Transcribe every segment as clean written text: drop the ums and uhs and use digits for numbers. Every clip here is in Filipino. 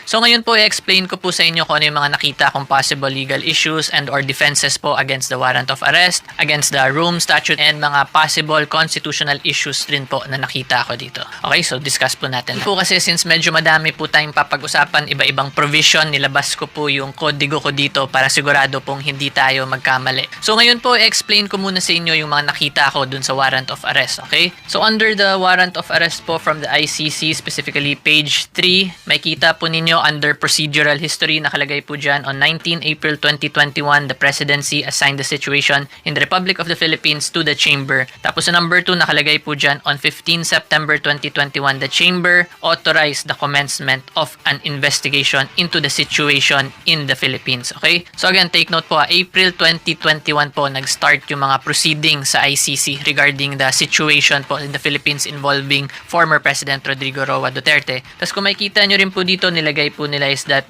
So ngayon po i-explain ko po sa inyo kung ano yung mga nakita kong possible legal issues and or defenses po against the warrant of arrest, against the Rome Statute, and mga possible constitutional issues rin po na nakita ko dito. Okay, so discuss po natin. Po kasi since medyo madami po tayong papag-usapan, iba-ibang provision, nilabas ko po yung kodigo ko dito para sigurado pong hindi tayo magkamali. So ngayon po i-explain ko muna sa inyo yung mga nakita ko dun sa warrant of arrest, okay? So under the warrant of arrest po from the ICC, specifically page 3, may kita po ninyo under procedural history, nakalagay po dyan, on 19 April 2021, the presidency assigned the situation in the Republic of the Philippines to the chamber. Tapos sa number 2, nakalagay po dyan, on 15 September 2021, the chamber authorized the commencement of an investigation into the situation in the Philippines. Okay? So again, take note po, April 2021 po, nag-start yung mga proceedings sa ICC regarding the situation po in the Philippines involving former President Rodrigo Roa Duterte. Tapos kung makikita nyo rin po dito, nilagay po nila is that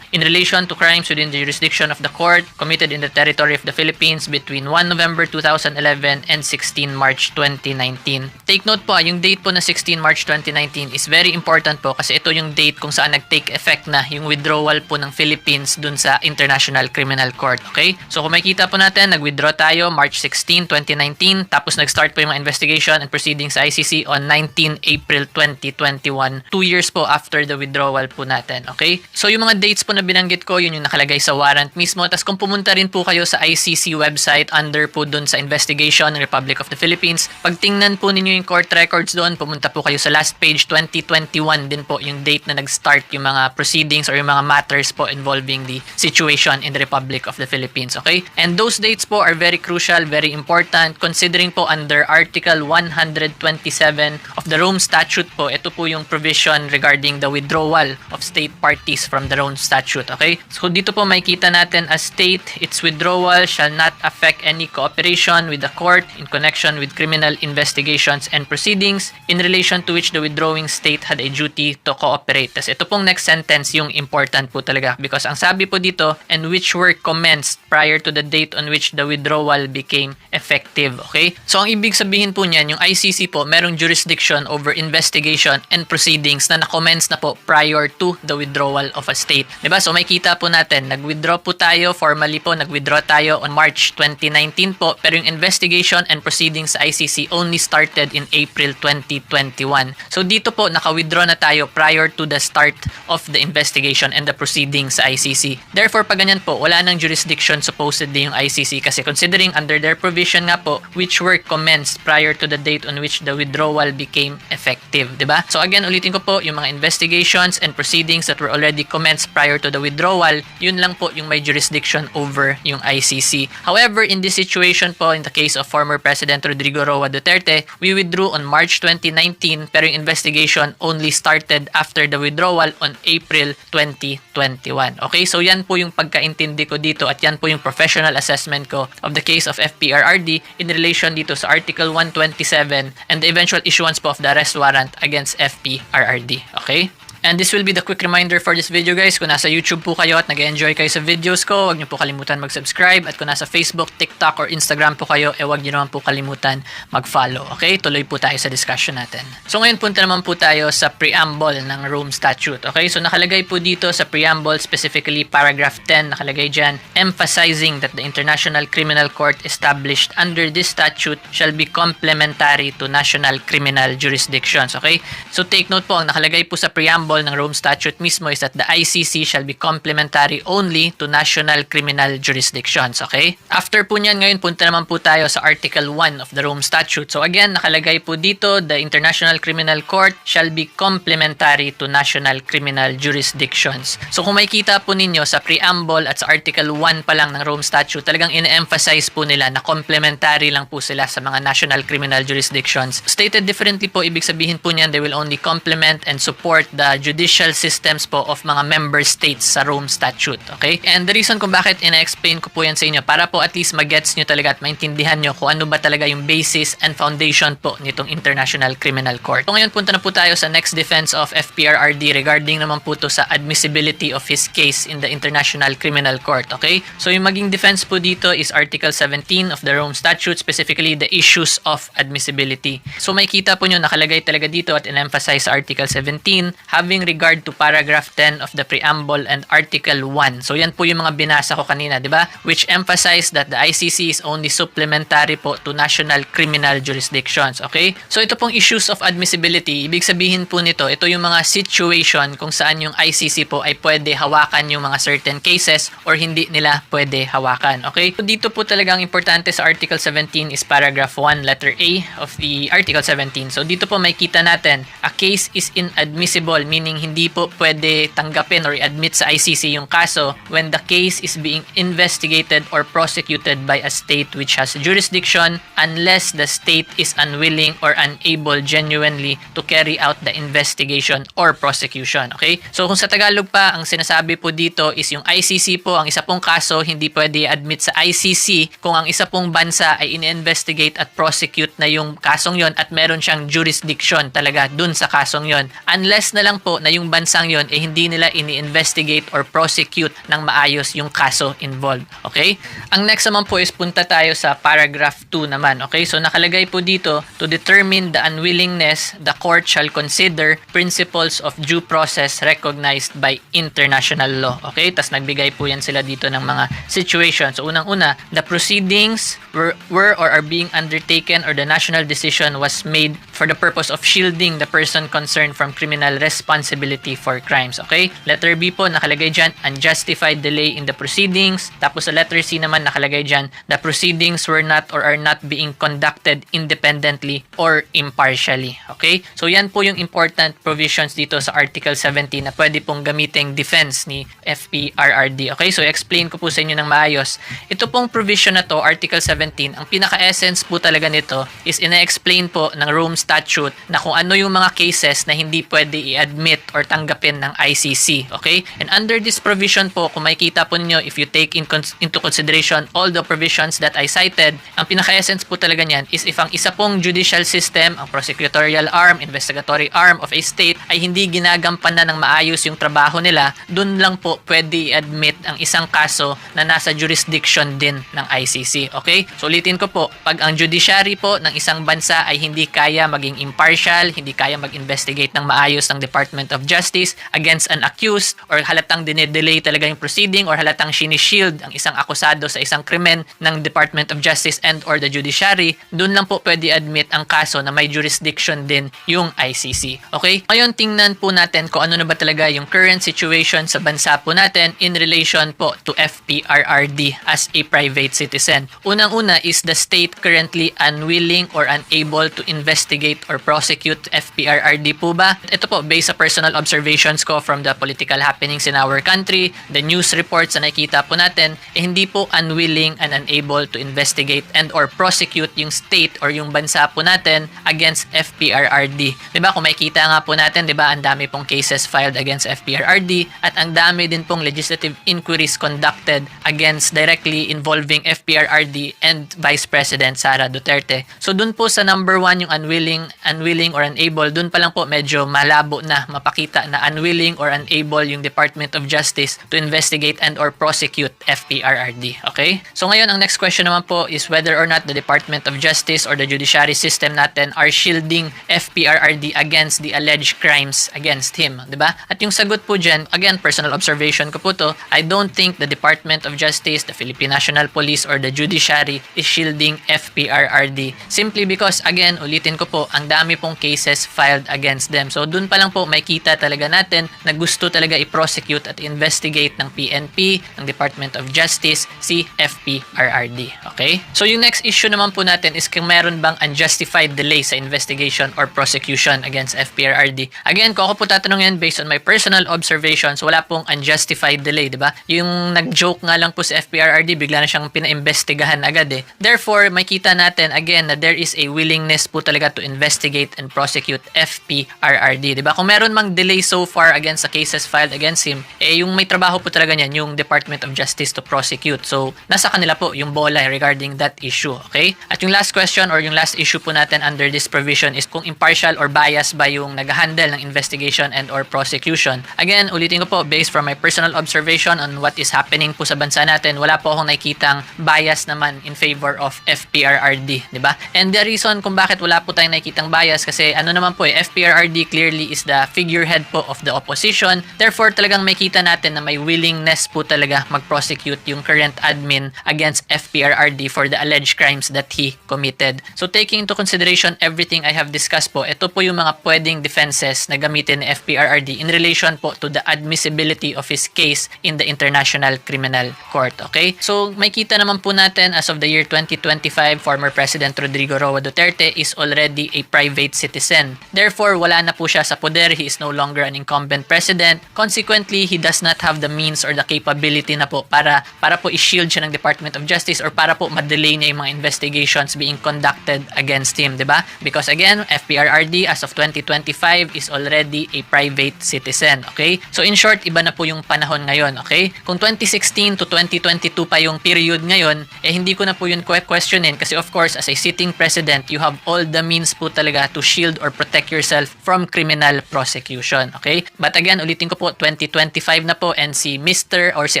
in relation to crimes within the jurisdiction of the court committed in the territory of the Philippines between 1 November 2011 and 16 March 2019. Take note po, yung date po na 16 March 2019 is very important po kasi ito yung date kung saan nag-take effect na yung withdrawal po ng Philippines dun sa International Criminal Court. Okay? So kung makikita po natin, nag-withdraw tayo March 16, 2019, tapos nag-start po yung mga investigation and proceedings sa ICC on 19 April 2021, 2 years po after the withdrawal po natin. Okay? So yung mga dates po na binanggit ko, yun yung nakalagay sa warrant mismo. Tapos kung pumunta rin po kayo sa ICC website under po dun sa investigation ng Republic of the Philippines, pag tingnan po ninyo yung court records doon, pumunta po kayo sa last page, 2021 din po yung date na nag-start yung mga proceedings or yung mga matters po involving the situation in the Republic of the Philippines. Okay? And those dates po are very crucial, very important, considering po under Article 127 of the Rome Statute po, ito po yung provision regarding the withdrawal of state parties from the Rome Statute. Okay? So dito po makikita natin as state, its withdrawal shall not affect any cooperation with the court in connection with criminal investigations and proceedings in relation to which the withdrawing state had a duty to cooperate. Tas ito pong next sentence yung important po talaga because ang sabi po dito, and which were commenced prior to the date on which the withdrawal became effective. Okay? So ang ibig sabihin po niyan, yung ICC po merong jurisdiction over investigation and proceedings na na-commence na po prior to the withdrawal of a state. Diba? So may kita po natin, nag-withdraw po tayo, formally po, nag-withdraw tayo on March 2019 po, pero yung investigation and proceedings sa ICC only started in April 2021. So dito po, naka-withdraw na tayo prior to the start of the investigation and the proceedings sa ICC. Therefore, pag ganyan po, wala nang jurisdiction supposedly yung ICC kasi considering under their provision nga po, which were commenced prior to the date on which the withdrawal became effective. Diba? So again, ulitin ko po, yung mga investigations and proceedings that were already commenced prior to the withdrawal, yun lang po yung may jurisdiction over yung ICC. However, in this situation po, in the case of former President Rodrigo Roa Duterte, we withdrew on March 2019 pero yung investigation only started after the withdrawal on April 2021. Okay? So yan po yung pagkaintindi ko dito at yan po yung professional assessment ko of the case of Fpprd in relation dito sa Article 127 and the eventual issuance po of the arrest warrant against Fpprd. Okay? And this will be the quick reminder for this video guys. Kung nasa YouTube po kayo at nag-enjoy kayo sa videos ko, huwag niyo po kalimutan mag-subscribe. At kung nasa Facebook, TikTok, or Instagram po kayo, huwag niyo naman po kalimutan mag-follow. Okay? Tuloy po tayo sa discussion natin. So ngayon punta naman po tayo sa preamble ng Rome Statute. Okay? So nakalagay po dito sa preamble, specifically paragraph 10, nakalagay dyan, emphasizing that the International Criminal Court established under this statute shall be complementary to national criminal jurisdictions. Okay? So take note po, ang nakalagay po sa preamble ng Rome Statute mismo is that the ICC shall be complementary only to national criminal jurisdictions. Okay? After po niyan, ngayon punta naman po tayo sa Article 1 of the Rome Statute. So again, nakalagay po dito, the International Criminal Court shall be complementary to national criminal jurisdictions. So kung makikita po ninyo sa preamble at sa Article 1 pa lang ng Rome Statute, talagang ine-emphasize po nila na complementary lang po sila sa mga national criminal jurisdictions. Stated differently po, ibig sabihin po niyan, they will only complement and support the judicial systems po of mga member states sa Rome Statute. Okay? And the reason kung bakit ina-explain ko po yan sa inyo, para po at least mag-gets nyo talaga at maintindihan nyo kung ano ba talaga yung basis and foundation po nitong International Criminal Court. So ngayon punta na po tayo sa next defense of Fprrd regarding naman po to sa admissibility of his case in the International Criminal Court. Okay? So yung maging defense po dito is Article 17 of the Rome Statute, specifically the issues of admissibility. So makikita po nyo nakalagay talaga dito at in-emphasize sa Article 17, having having regard to paragraph 10 of the preamble and article 1. So yan po yung mga binasa ko kanina, di ba? Which emphasize that the ICC is only supplementary po to national criminal jurisdictions. Okay? So ito pong issues of admissibility, ibig sabihin po nito, ito yung mga situation kung saan yung ICC po ay pwede hawakan yung mga certain cases or hindi nila pwede hawakan. Okay? So dito po talagang importante sa Article 17 is paragraph 1, letter A of the Article 17. So dito po may kita natin, a case is inadmissible, meaning hindi po pwede tanggapin or i-admit sa ICC yung kaso when the case is being investigated or prosecuted by a state which has jurisdiction unless the state is unwilling or unable genuinely to carry out the investigation or prosecution. Okay? So kung sa Tagalog pa, ang sinasabi po dito is yung ICC po, ang isa pong kaso hindi pwede admit sa ICC kung ang isa pong bansa ay ini-investigate at prosecute na yung kasong yon at meron siyang jurisdiction talaga dun sa kasong yon. Unless na lang po na yung bansang yon eh hindi nila ini-investigate or prosecute ng maayos yung kaso involved. Okay? Ang next naman po is punta tayo sa paragraph 2 naman. Okay? So nakalagay po dito, to determine the unwillingness, the court shall consider principles of due process recognized by international law. Okay? Tas nagbigay po yan sila dito ng mga situations. So unang-una, the proceedings were or are being undertaken or the national decision was made for the purpose of shielding the person concerned from criminal responsibility for crimes. Okay? Letter B po, nakalagay dyan, unjustified delay in the proceedings. Tapos sa letter C naman, nakalagay dyan, the proceedings were not or are not being conducted independently or impartially. Okay? So yan po yung important provisions dito sa Article 17 na pwede pong gamiting defense ni Fprrd. Okay? So explain ko po sa inyo ng maayos. Ito pong provision na to, Article 17, ang pinaka-essence po talaga nito is ina-explain po ng Rome Statute na kung ano yung mga cases na hindi pwede i-admit or tanggapin ng ICC. Okay? And under this provision po, kung makikita po ninyo, if you take into consideration all the provisions that I cited, ang pinaka-essence po talaga niyan is if ang isa pong judicial system, ang prosecutorial arm, investigatory arm of a state ay hindi ginagampanan ng maayos yung trabaho nila, dun lang po pwede i-admit ang isang kaso na nasa jurisdiction din ng ICC. Okay? So ulitin ko po, pag ang judiciary po ng isang bansa ay hindi kaya maging impartial, hindi kaya mag-investigate ng maayos ng Department of Justice against an accused or halatang dinedelay talaga yung proceeding or halatang shield ang isang akusado sa isang krimen ng Department of Justice and or the judiciary, dun lang po pwede admit ang kaso na may jurisdiction din yung ICC. Okay? Ngayon tingnan po natin kung ano na ba talaga yung current situation sa bansa po natin in relation po to Fprrd as a private citizen. Unang-una is the state currently unwilling or unable to investigate or prosecute Fprrd po ba? Ito po, based sa personal observations ko from the political happenings in our country, the news reports na nakikita po natin, hindi po unwilling and unable to investigate and or prosecute yung state or yung bansa po natin against Fprrd. Diba? Kung makikita nga po natin, diba, ang dami pong cases filed against Fprrd at ang dami din pong legislative inquiries conducted against directly involving Fprrd and Vice President Sara Duterte. So dun po sa number 1 yung unwilling or unable, dun pa lang po medyo malabo na mapakita na unwilling or unable yung Department of Justice to investigate and or prosecute Fprrd. Okay? So ngayon ang next question naman po is whether or not the Department of Justice or the judiciary system natin are shielding Fprrd against the alleged crimes against him. Diba? At yung sagot po dyan, again, personal observation ko po to, I don't think the Department of Justice, the Philippine National Police, or the judiciary is shielding Fprrd. Simply because, again, ulitin ko po, ang dami pong cases filed against them. So, dun pa lang po, may kita talaga natin na gusto talaga i-prosecute at investigate ng PNP, ng Department of Justice, si Fprrd. Okay? So, yung next issue naman po natin is kung meron bang unjustified delay sa investigation or prosecution against Fprrd. Again, kung ako po tatanungin based on my personal observations, wala pong unjustified delay, di ba? Yung nag-joke nga lang po si Fprrd, bigla na siyang pina-imbestigahan agad eh. Therefore, makita natin again na there is a willingness po talaga to investigate and prosecute Fprrd, di ba? Kung meron mang delay so far against the cases filed against him, eh yung may trabaho po talaga niyan, yung Department of Justice to prosecute. So, nasa kanila po yung bola regarding that issue, okay? At yung last question or yung last issue po natin under this provision is kung impartial or biased ba yung nag-handle ng investigation and or prosecution. Again, ulitin ko po, based from my personal observation on what is happening po sa bansa natin, wala po akong nakikitang bias naman in favor of Fprrd, di ba? And the reason kung bakit wala po tayong nakikitang bias kasi ano naman po Fprrd clearly is the figurehead po of the opposition. Therefore, talagang makita natin na may willingness po talaga mag-prosecute yung current admin against Fprrd for the alleged crimes that he committed. So taking into consideration everything I have discussed po, ito po yung mga pwedeng defenses na gamitin ni Fprrd in relation po to the admissibility of his case in the International Criminal Court. Okay? So makita naman po natin as of the year 2025, former President Rodrigo Roa Duterte is already a private citizen. Therefore, wala na po siya sa poder. He is no longer an incumbent president. Consequently, he does not have the means or the capability na po para po i-shield siya ng Department of Justice or para po ma-delay niya yung mga investigations being conducted against him, di ba? Because again, Fprrd as of 2025 is already a private citizen, okay? So in short, iba na po yung panahon ngayon, okay? Kung 2016 to 2022 pa yung period ngayon, hindi ko na po yun questionin kasi of course, as a sitting president, you have all the means po talaga to shield or protect yourself from criminal prosecution, okay? But again, ulitin ko po, 2025 na po and si Mr. or si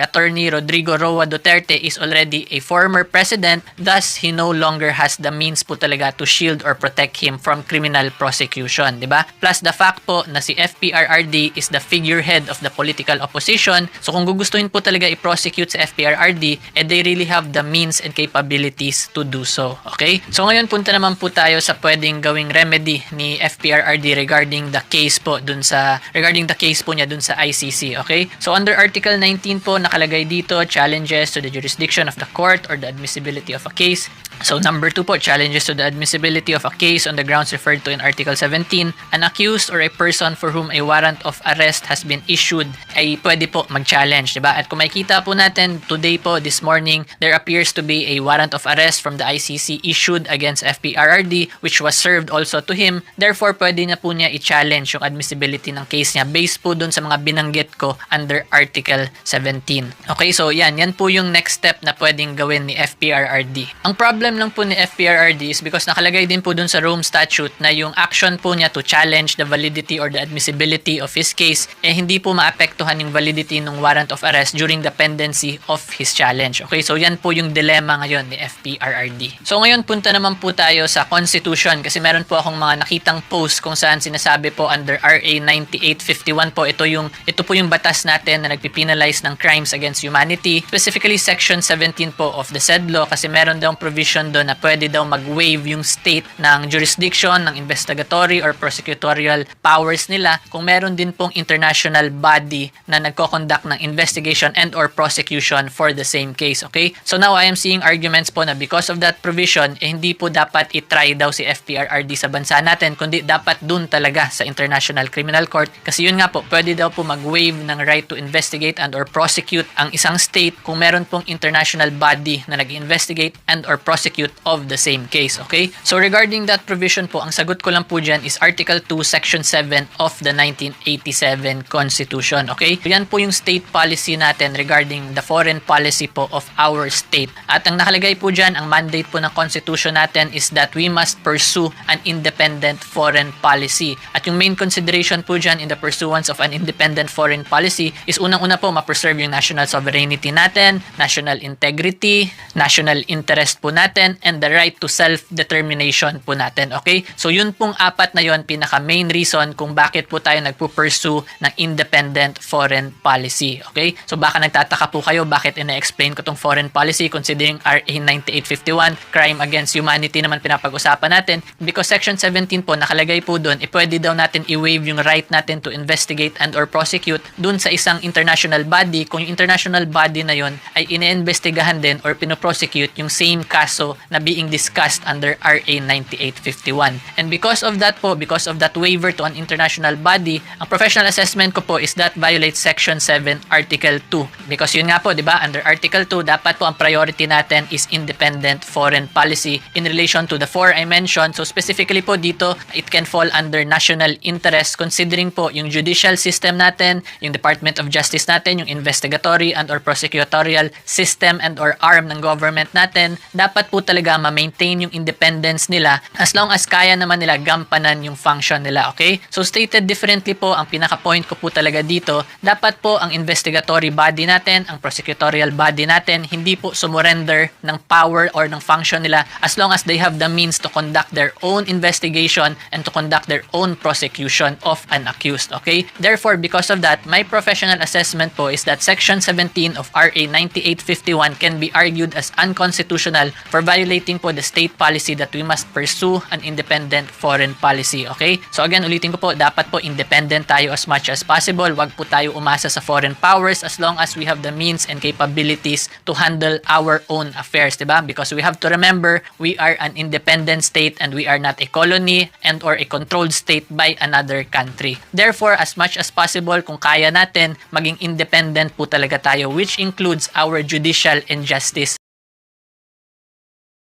Attorney Rodrigo Roa Duterte is already a former president, thus he no longer has the means po talaga to shield or protect him from criminal prosecution, di ba? Plus the fact po na si Fprrd is the figurehead of the political opposition, so kung gugustuhin po talaga i-prosecute si Fprrd, they really have the means and capabilities to do so, okay? So ngayon punta naman po tayo sa pwedeng gawing remedy ni Fprrd regarding the case po niya dun sa ICC, okay? So under Article 19 po nakalagay dito, challenges to the jurisdiction of the court or the admissibility of a case. So number 2 po, challenges to the admissibility of a case on the grounds referred to in Article 17. An accused or a person for whom a warrant of arrest has been issued ay pwede po mag-challenge, diba? At kung makikita po natin, today po, this morning, there appears to be a warrant of arrest from the ICC issued against Fprrd which was served also to him. Therefore, pwede na po niya i-challenge yung admissibility ng case niya based po dun sa mga binanggit ko under Article 17. Okay, so yan po yung next step na pwedeng gawin ni Fprrd. Ang problem lang po ni Fprrd is because nakalagay din po dun sa Rome Statute na yung action po niya to challenge the validity or the admissibility of his case hindi po maapektuhan yung validity ng warrant of arrest during the pendency of his challenge. Okay, so yan po yung dilemma ngayon ni Fprrd. So ngayon punta naman po tayo sa Constitution kasi meron po akong mga nakitang post kung saan sinasabi po under RA 9851 po ito po yung batas natin na nagpipinalize ng crimes against humanity, specifically Section 17 po of the said law kasi meron daw provision doon na pwede daw mag-waive yung state ng jurisdiction, ng investigatory or prosecutorial powers nila kung meron din pong international body na nagko-conduct ng investigation and or prosecution for the same case, okay? So now I am seeing arguments po na because of that provision, hindi po dapat i-try daw si Fprrd sa bansa natin, kundi dapat dun talaga sa International Criminal Court kasi yun nga po, pwede daw po mag-waive ng right to investigate and or prosecute ang isang state kung meron pong international body na nag-investigate and or prosecute of the same case, okay? So regarding that provision po, ang sagot ko lang po dyan is Article 2, Section 7 of the 1987 Constitution, okay? So yan po yung state policy natin regarding the foreign policy po of our state. At ang nakalagay po dyan, ang mandate po ng Constitution natin is that we must pursue an independent foreign policy. At yung main consideration po dyan in the pursuance of an independent foreign policy is unang-una po ma-preserve yung national sovereignty natin, national integrity, national interest po natin, and the right to self-determination po natin, okay? So yun pong apat na yun, pinaka-main reason kung bakit po tayo nagpo-pursue ng independent foreign policy, okay? So baka nagtataka po kayo bakit ina-explain ko tong foreign policy considering RA 9851, crime against humanity naman pinapag-usapan natin because Section 17 po nakalagay po doon, pwede daw natin i-waive yung right natin to investigate and or prosecute dun sa isang international body kung yung international body na yon ay ine-investigahan din or pinoprosecute yung same kaso na being discussed under RA 9851. And because of that po, because of that waiver to an international body, ang professional assessment ko po is that violates Section 7, Article 2. Because yun nga po, di ba, under Article 2, dapat po ang priority natin is independent foreign policy in relation to the four I mentioned. So specifically po dito, it can fall under national interest considering po yung judicial system natin, yung Department of Justice natin, yung investigatory and or prosecutorial system and or arm ng government natin, dapat po talaga ma-maintain yung independence nila as long as kaya naman nila gampanan yung function nila, okay? So stated differently po, ang pinaka-point ko po talaga dito, dapat po ang investigatory body natin, ang prosecutorial body natin, hindi po sumurrender ng power or ng function nila as long as they have the means to conduct their own investigation and to conduct their own prosecution of an accused. Okay? Therefore, because of that, my professional assessment po is that Section 17 of RA 9851 can be argued as unconstitutional for violating po the state policy that we must pursue an independent foreign policy. Okay? So again, ulitin ko po, dapat po independent tayo as much as possible. Wag po tayo umasa sa foreign powers as long as we have the means and capabilities to handle our own affairs, diba? Because we have to remember, we are an independent state and we are not a colony and or a controlled state by another country. Therefore, as much as possible, kung kaya natin, maging independent po talaga tayo, which includes our judicial and justice